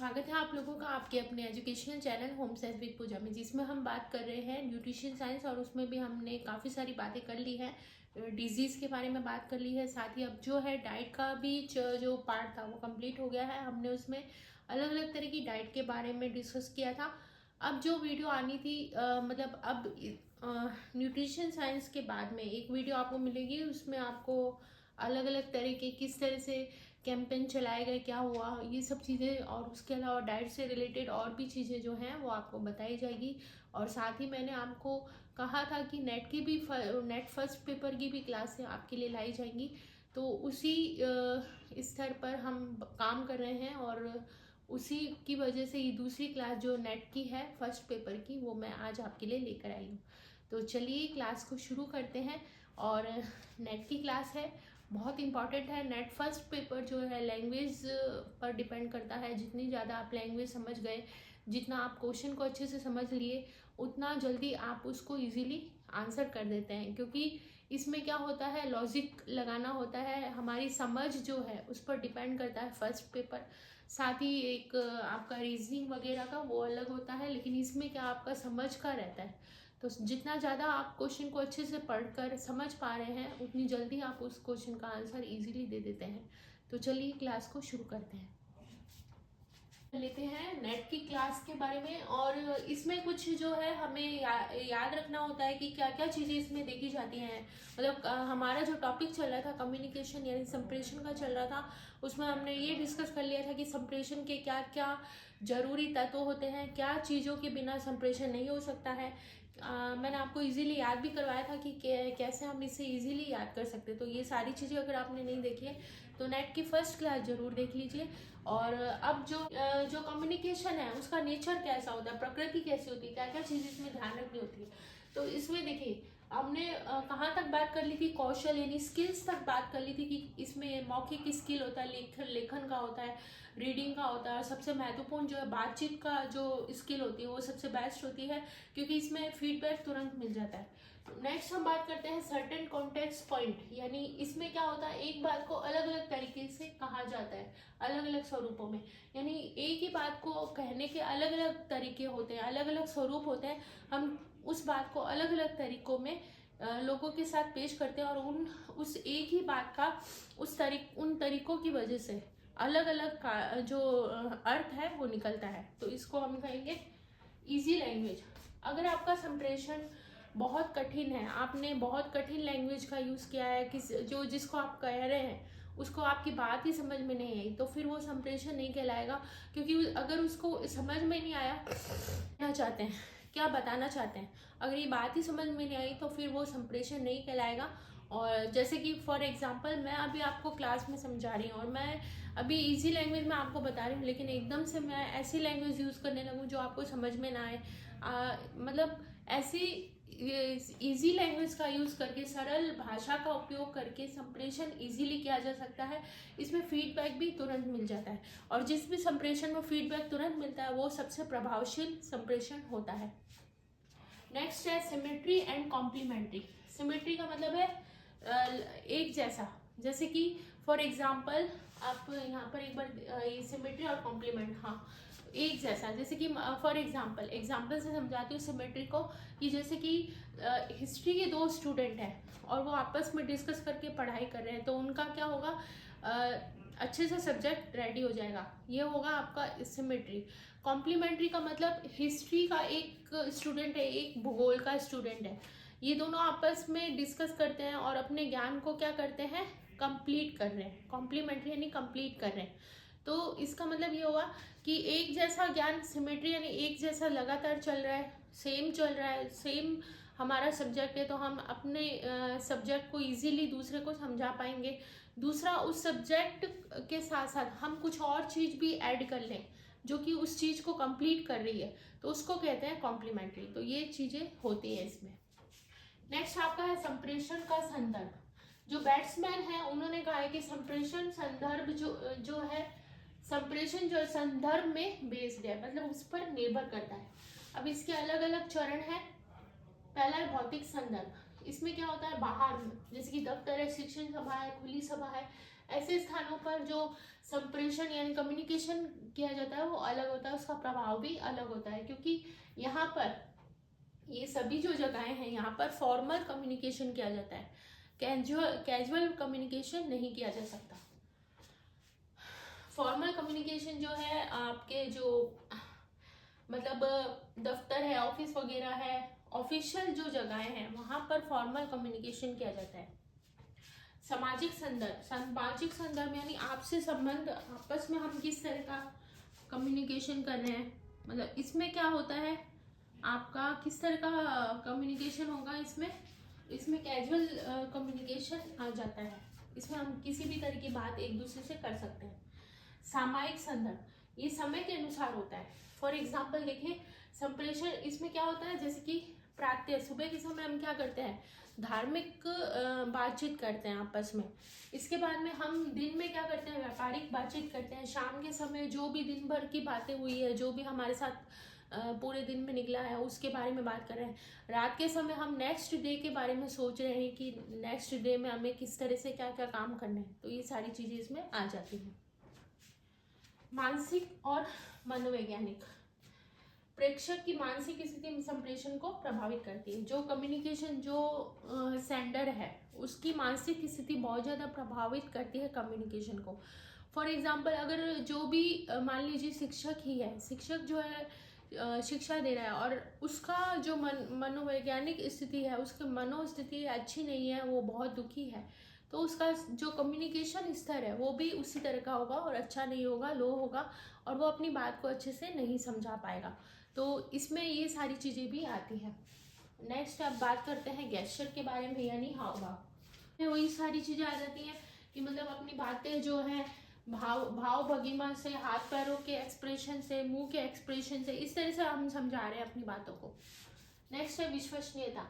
स्वागत है आप लोगों का आपके अपने educational channel home science with Pooja में, जिसमें हम बात कर रहे हैं न्यूट्रिशन साइंस। और उसमें भी हमने काफ़ी सारी बातें कर ली है, डिजीज़ के बारे में बात कर ली है। साथ ही अब जो है डाइट का भी जो पार्ट था वो कंप्लीट हो गया है। हमने उसमें अलग अलग तरह की डाइट के बारे में डिस्कस किया था। अब जो वीडियो आनी थी मतलब अब न्यूट्रिशन साइंस के बाद में एक वीडियो आपको मिलेगी। उसमें आपको अलग अलग तरह के किस तरह से कैंपेन चलाए गए, क्या हुआ, ये सब चीज़ें, और उसके अलावा डाइट से रिलेटेड और भी चीज़ें जो हैं वो आपको बताई जाएगी। और साथ ही मैंने आपको कहा था कि नेट की भी नेट फर्स्ट पेपर की भी क्लासें आपके लिए लाई जाएंगी। तो उसी स्तर पर हम काम कर रहे हैं, और उसी की वजह से ये दूसरी क्लास जो नेट की है फर्स्ट पेपर की, वो मैं आज आपके लिए लेकर आई हूँ। तो चलिए क्लास को शुरू करते हैं। और नेट की क्लास है, बहुत इंपॉर्टेंट है। नेट फर्स्ट पेपर जो है लैंग्वेज पर डिपेंड करता है। जितनी ज़्यादा आप लैंग्वेज समझ गए, जितना आप क्वेश्चन को अच्छे से समझ लिए, उतना जल्दी आप उसको इजीली आंसर कर देते हैं। क्योंकि इसमें क्या होता है, लॉजिक लगाना होता है, हमारी समझ जो है उस पर डिपेंड करता है फर्स्ट पेपर। साथ ही एक आपका रीजनिंग वगैरह का वो अलग होता है, लेकिन इसमें क्या आपका समझ का रहता है। तो जितना ज़्यादा आप क्वेश्चन को अच्छे से पढ़कर समझ पा रहे हैं, उतनी जल्दी आप उस क्वेश्चन का आंसर इजीली दे देते हैं। तो चलिए क्लास को शुरू करते हैं। लेते हैं नेट की क्लास के बारे में। और इसमें कुछ जो है हमें याद रखना होता है कि क्या क्या चीज़ें इसमें देखी जाती हैं। मतलब हमारा जो टॉपिक चल रहा था कम्युनिकेशन यानी संप्रेषण का चल रहा था, उसमें हमने ये डिस्कस कर लिया था कि संप्रेषण के क्या क्या जरूरी तत्व होते हैं, क्या चीज़ों के बिना संप्रेषण नहीं हो सकता है। मैंने आपको इजीली याद भी करवाया था कि कैसे हम इसे इजीली याद कर सकते हैं। तो ये सारी चीज़ें अगर आपने नहीं देखी है तो नेट की फर्स्ट क्लास ज़रूर देख लीजिए। और अब जो कम्युनिकेशन है उसका नेचर कैसा होता है, प्रकृति कैसी होती है, क्या क्या चीज़ इसमें ध्यान रखनी होती है। तो इसमें देखिए हमने कहाँ तक बात कर ली थी, कौशल यानी स्किल्स तक बात कर ली थी कि इसमें मौखिक स्किल होता है, लेखन का होता है, रीडिंग का होता है, और सबसे महत्वपूर्ण जो है बातचीत का जो स्किल होती है वो सबसे बेस्ट होती है, क्योंकि इसमें फीडबैक तुरंत मिल जाता है। नेक्स्ट हम बात करते हैं सर्टेन कॉन्टेक्स्ट पॉइंट, यानी इसमें क्या होता है, एक बात को अलग अलग तरीके से कहा जाता है अलग अलग स्वरूपों में। यानी एक ही बात को कहने के अलग अलग तरीके होते हैं, अलग अलग स्वरूप होते हैं। हम उस बात को अलग अलग तरीकों में लोगों के साथ पेश करते हैं, और उस एक ही बात का उन तरीकों की वजह से अलग अलग का जो अर्थ है वो निकलता है। तो इसको हम कहेंगे इजी लैंग्वेज। अगर आपका संप्रेषण बहुत कठिन है, आपने बहुत कठिन लैंग्वेज का यूज़ किया है, जिसको आप कह रहे हैं उसको आपकी बात ही समझ में नहीं आई, तो फिर वो संप्रेषण नहीं कहलाएगा। क्योंकि अगर उसको समझ में नहीं आया क्या चाहते हैं, क्या बताना चाहते हैं, अगर ये बात ही समझ में नहीं आई तो फिर वो संप्रेषण नहीं कहलाएगा। और जैसे कि फॉर एग्जांपल मैं अभी आपको क्लास में समझा रही हूँ और मैं अभी इजी लैंग्वेज में आपको बता रही हूँ, लेकिन एकदम से मैं ऐसी लैंग्वेज यूज़ करने लगूँ जो आपको समझ में ना आए, मतलब ऐसी इजी लैंग्वेज का यूज़ करके, सरल भाषा का उपयोग करके संप्रेषण इजीली किया जा सकता है। इसमें फीडबैक भी तुरंत मिल जाता है, और जिस भी संप्रेषण में फीडबैक तुरंत मिलता है वो सबसे प्रभावशील संप्रेषण होता है। नेक्स्ट है सिमेट्री एंड कॉम्प्लीमेंट्री। सिमेट्री का मतलब है एक जैसा, जैसे कि फॉर एग्जाम्पल आप यहाँ पर एक बार ये सिमेट्री और कॉम्प्लीमेंट, हाँ एक जैसा, जैसे कि फॉर एग्जाम्पल से समझाती हूँ सिमेट्री को, कि जैसे कि हिस्ट्री के दो स्टूडेंट हैं और वो आपस में डिस्कस करके पढ़ाई कर रहे हैं, तो उनका क्या होगा, अच्छे से सब्जेक्ट रेडी हो जाएगा, ये होगा आपका सिमेट्री। कॉम्प्लीमेंट्री का मतलब हिस्ट्री का एक स्टूडेंट है, एक भूगोल का स्टूडेंट है, ये दोनों आपस में डिस्कस करते हैं और अपने ज्ञान को क्या करते हैं, कंप्लीट कर रहे हैं। कॉम्प्लीमेंट्री यानी कंप्लीट कर रहे हैं। तो इसका मतलब ये होगा कि एक जैसा ज्ञान, सिमेट्री यानी एक जैसा लगातार चल रहा है, सेम चल रहा है, सेम हमारा सब्जेक्ट है, तो हम अपने सब्जेक्ट को इजीली दूसरे को समझा पाएंगे। दूसरा, उस सब्जेक्ट के साथ साथ हम कुछ और चीज़ भी ऐड कर लें जो कि उस चीज़ को कंप्लीट कर रही है, तो उसको कहते हैं कॉम्प्लीमेंट्री। तो ये चीज़ें होती है इसमें। नेक्स्ट आपका है संप्रेषण का संदर्भ। जो बैट्समैन है उन्होंने कहा है कि संप्रेषण संदर्भ जो है, संप्रेषण जो संदर्भ में बेस्ड है, मतलब उस पर निर्भर करता है। अब इसके अलग अलग चरण है। पहला है भौतिक संदर्भ। इसमें क्या होता है, बाहर में, जैसे कि दफ्तर है, शिक्षण सभा है, खुली सभा है, ऐसे स्थानों पर जो संप्रेषण यानी कम्युनिकेशन किया जाता है वो अलग होता है, उसका प्रभाव भी अलग होता है, क्योंकि यहाँ पर ये सभी जो जगहें हैं यहाँ पर फॉर्मल कम्युनिकेशन किया जाता है, कैजुअल कम्युनिकेशन नहीं किया जा सकता। फॉर्मल कम्युनिकेशन जो है आपके जो मतलब दफ्तर है, ऑफिस वगैरह है, ऑफिशियल जो जगहें हैं वहाँ पर फॉर्मल कम्युनिकेशन किया जाता है। सामाजिक संदर्भ यानी आपसे संबंध, आपस में हम किस तरह का कम्युनिकेशन कर रहे हैं, मतलब इसमें क्या होता है, आपका किस तरह का कम्युनिकेशन होगा, इसमें कैजुअल कम्युनिकेशन आ जाता है, इसमें हम किसी भी तरह की बात एक दूसरे से कर सकते हैं। सामयिक संदर्भ, ये समय के अनुसार होता है। फॉर एग्जाम्पल देखें, संप्रेषण इसमें क्या होता है, जैसे कि प्रातः सुबह के समय हम क्या करते हैं, धार्मिक बातचीत करते हैं आपस में। इसके बाद में हम दिन में क्या करते हैं, व्यापारिक बातचीत करते हैं। शाम के समय जो भी दिन भर की बातें हुई है, जो भी हमारे साथ पूरे दिन में निकला है उसके बारे में बात कर रहे हैं। रात के समय हम नेक्स्ट डे के बारे में सोच रहे हैं कि नेक्स्ट डे में हमें किस तरह से क्या क्या काम करने हैं, तो ये सारी चीज़ें इसमें आ जाती हैं। मानसिक और मनोवैज्ञानिक, प्रेक्षक की मानसिक स्थिति संप्रेषण को प्रभावित करती है। जो कम्युनिकेशन जो सेंडर है उसकी मानसिक स्थिति बहुत ज़्यादा प्रभावित करती है कम्युनिकेशन को। फॉर एग्जाम्पल, अगर जो भी मान लीजिए शिक्षक ही है, शिक्षक जो है शिक्षा दे रहा है और उसका जो मनोवैज्ञानिक स्थिति है, उसकी मनोस्थिति अच्छी नहीं है, वो बहुत दुखी है, तो उसका जो कम्युनिकेशन स्तर है वो भी उसी तरह का होगा और अच्छा नहीं होगा, लो होगा, और वो अपनी बात को अच्छे से नहीं समझा पाएगा। तो इसमें ये सारी चीज़ें भी आती हैं। नेक्स्ट अब बात करते हैं गेस्चर के बारे में, यानी हाव भाव। वही सारी चीज़ें आ जाती हैं कि मतलब अपनी बातें जो है भाव भंगिमा से, हाथ पैरों के एक्सप्रेशन से, मुंह के एक्सप्रेशन से, इस तरह से हम समझा रहे हैं अपनी बातों को। नेक्स्ट है विश्वसनीयता।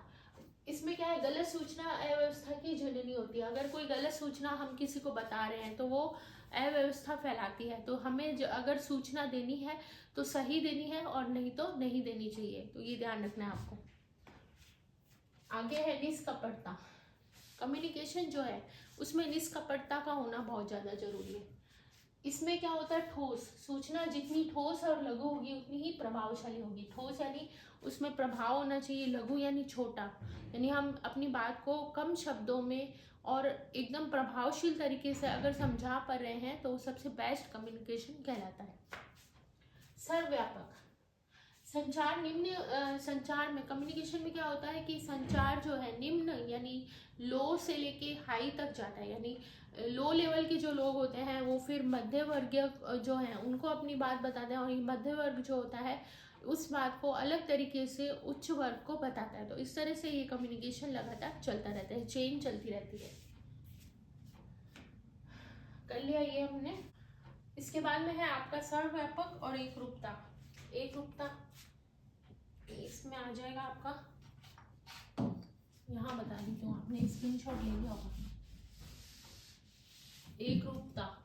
इसमें क्या है, गलत सूचना अव्यवस्था की जननी होती है। अगर कोई गलत सूचना हम किसी को बता रहे हैं तो वो अव्यवस्था फैलाती है, तो हमें अगर सूचना देनी है तो सही देनी है और नहीं तो नहीं देनी चाहिए, तो ये ध्यान रखना है आपको। आगे है निष्कपटता। कम्युनिकेशन जो है उसमें निष्कपटता का होना बहुत ज़्यादा जरूरी है। इसमें क्या होता है, ठोस सूचना जितनी ठोस और लघु होगी उतनी ही प्रभावशाली होगी। ठोस यानी उसमें प्रभाव होना चाहिए, लघु यानी छोटा, यानी हम अपनी बात को कम शब्दों में और एकदम प्रभावशील तरीके से अगर समझा पा रहे हैं तो सबसे बेस्ट कम्युनिकेशन कहलाता है। सर्वव्यापक संचार में, कम्युनिकेशन में क्या होता है कि संचार जो है निम्न यानी लो से लेके हाई तक जाता है, यानी लो लेवल के जो लोग होते हैं वो फिर मध्य वर्गीय जो हैं उनको अपनी बात बताते हैं, और ये मध्य वर्ग जो होता है उस बात को अलग तरीके से उच्च वर्ग को बताता है। तो इस तरह से ये कम्युनिकेशन लगातार चलता रहता है, चेन चलती रहती है। कर लिया ये हमने। इसके बाद में है आपका सर्वव्यापक और एकरूपता। एकरूपता इसमें आ जाएगा आपका, यहाँ बता देती हूँ, आपने स्क्रीनशॉट ले लिया होगा। एकरूपता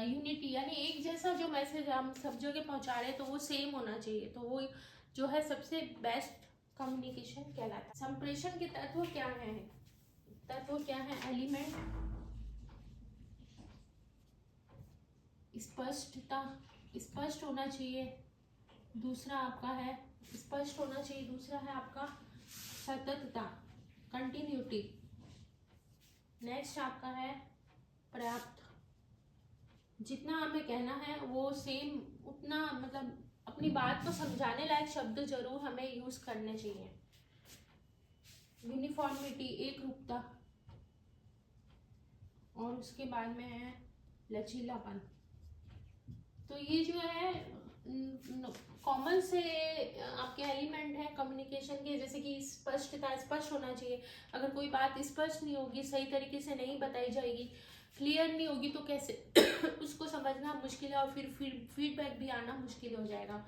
यूनिटी, यानी एक जैसा जो मैसेज हम सब जगह पहुंचा रहे हैं तो वो सेम होना चाहिए, तो वो जो है सबसे बेस्ट कम्युनिकेशन कहलाता है। संप्रेषण के तत्व क्या है, एलिमेंट, स्पष्टता, स्पष्ट होना चाहिए, दूसरा आपका है स्पष्ट होना चाहिए, दूसरा है आपका सततता, कंटिन्यूटी। नेक्स्ट आपका है पर्याप्त, जितना हमें कहना है वो सेम उतना, मतलब अपनी बात को समझाने लायक शब्द जरूर हमें यूज करने चाहिए। यूनिफॉर्मिटी, एकरूपता, और उसके बाद में है लचीलापन। तो ये जो है कॉमन से आपके एलिमेंट है कम्युनिकेशन के, जैसे कि स्पष्टता, स्पष्ट होना चाहिए। अगर कोई बात स्पष्ट नहीं होगी, सही तरीके से नहीं बताई जाएगी, क्लियर नहीं होगी, तो कैसे उसको समझना मुश्किल है और फिर फीडबैक भी आना मुश्किल हो जाएगा।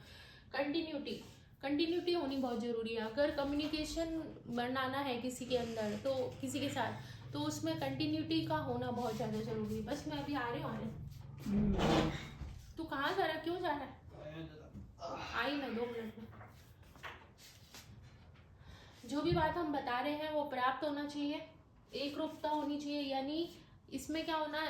कंटिन्यूटी होनी बहुत ज़रूरी है। अगर कम्युनिकेशन बनाना है किसी के अंदर, तो किसी के साथ, तो उसमें कंटिन्यूटी का होना बहुत ज़्यादा ज़रूरी है। बस मैं अभी आ रही हूँ। तू कहाँ जा रहा है, क्यों जा रहा है? आई मैं 2 मिनट में। जो भी बात हम बता रहे हैं वो पर्याप्त होना चाहिए, एक रूपता होनी चाहिए, यानी इसमें क्या होना,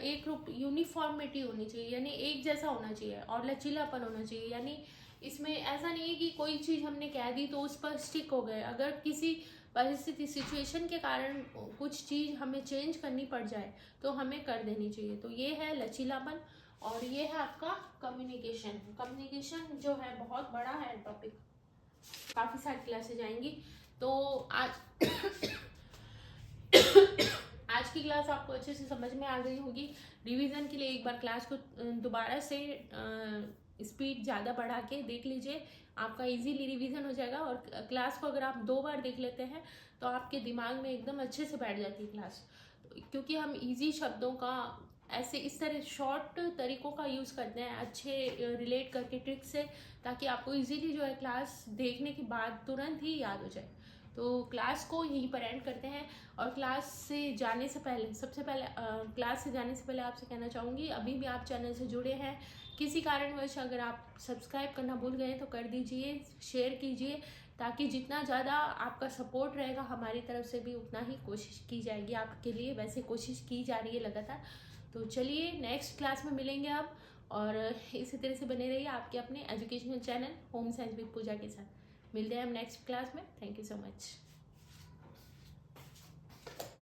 एक रूप यूनिफॉर्मिटी होनी चाहिए, यानी एक जैसा होना चाहिए, और लचीलापन होना चाहिए। यानी इसमें ऐसा नहीं है कि कोई चीज़ हमने कह दी तो उस पर स्टिक हो गए। अगर किसी परिस्थिति सिचुएशन के कारण कुछ चीज़ हमें चेंज करनी पड़ जाए तो हमें कर देनी चाहिए। तो ये है लचीलापन, और ये है आपका कम्युनिकेशन। कम्युनिकेशन जो है बहुत बड़ा है टॉपिक, काफ़ी सारी क्लासेज आएंगी। तो आज आज की क्लास आपको अच्छे से समझ में आ गई होगी। रिवीजन के लिए एक बार क्लास को दोबारा से स्पीड ज़्यादा बढ़ा के देख लीजिए, आपका इजीली रिवीजन हो जाएगा। और क्लास को अगर आप 2 बार देख लेते हैं तो आपके दिमाग में एकदम अच्छे से बैठ जाती है क्लास, क्योंकि हम इजी शब्दों का ऐसे इस तरह शॉर्ट तरीकों का यूज़ करते हैं, अच्छे रिलेट करके ट्रिक से, ताकि आपको इजीली जो है क्लास देखने के बाद तुरंत ही याद हो जाए। तो क्लास को यहीं पर एंड करते हैं। और क्लास से जाने से पहले, सबसे पहले क्लास से जाने से पहले आपसे कहना चाहूँगी, अभी भी आप चैनल से जुड़े हैं, किसी कारणवश अगर आप सब्सक्राइब करना भूल गए तो कर दीजिए, शेयर कीजिए, ताकि जितना ज़्यादा आपका सपोर्ट रहेगा हमारी तरफ से भी उतना ही कोशिश की जाएगी आपके लिए। वैसे कोशिश की जा रही है लगातार। तो चलिए नेक्स्ट क्लास में मिलेंगे आप, और इसी तरह से बने रहिए आपके अपने educational channel home science with Pooja के साथ। मिलते हैं हम नेक्स्ट क्लास में। Thank you so much.